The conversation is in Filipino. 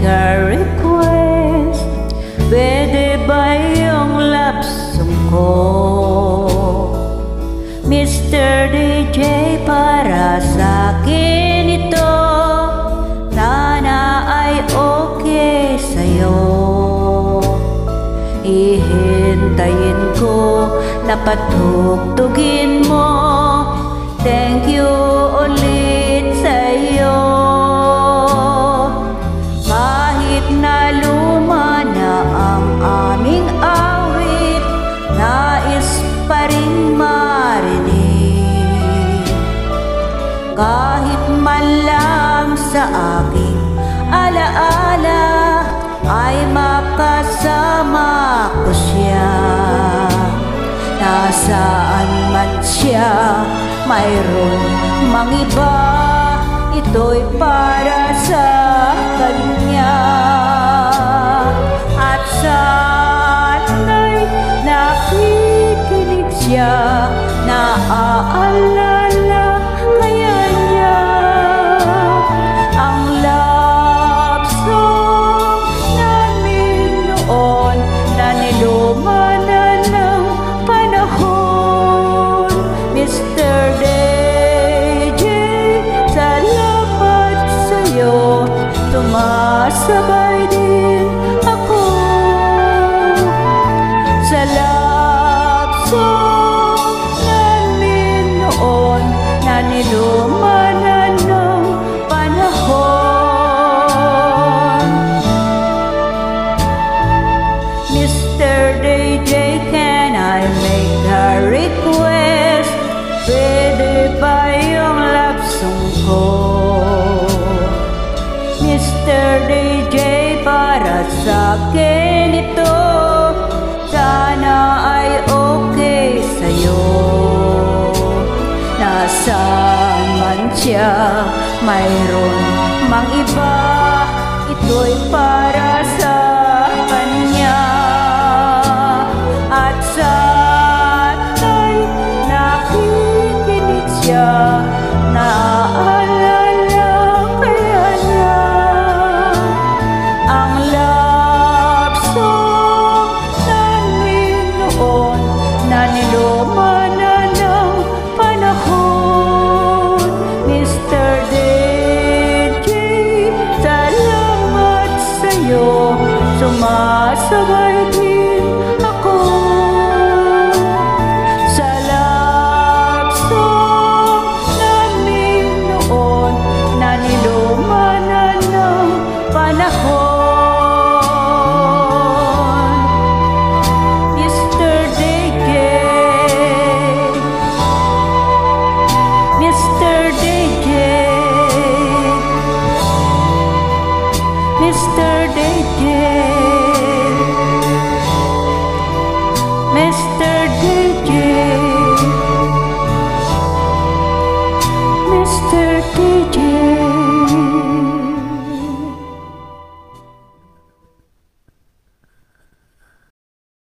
a request? Pwede ba yung love song ko? Mr. DJ, para sa'kin ito. Sana ay okay sa'yo. Ihintayin ko na patugtugin mo. Thank you ulit sa'yo. Kahit na luma na ang aming awit, nais pa rin marinig. Kahit man lang sa aking alaala ay makasama ko siya. Nasaan man siya, mayroon mang iba, ito'y para sa kanya. At sana'y nakikinig siya, naaalala kaya niya ang love song namin noon na niluma na ng panahon. Mr. DJ, salamat sa'yo, tumasabay din ako sa love song namin noon na niluma na ng panahon. Mr. DJ, can I make a request? Pwede ba yung love song ko? Mr. DJ, para sa'kin ito. Sana ay okay sa'yo. Nasaan man siya, mayroon mang iba, ito'y para sa kanya. At sana'y nakikinig siya, naaalala kaya niya ang love song namin noon na niluma na ng panahon. Mr. DJ, salamat sa'yo, sumasabay din ako sa love song namin noon na niluma na ng panahon. Mr. DJ, Mr. DJ, Mr.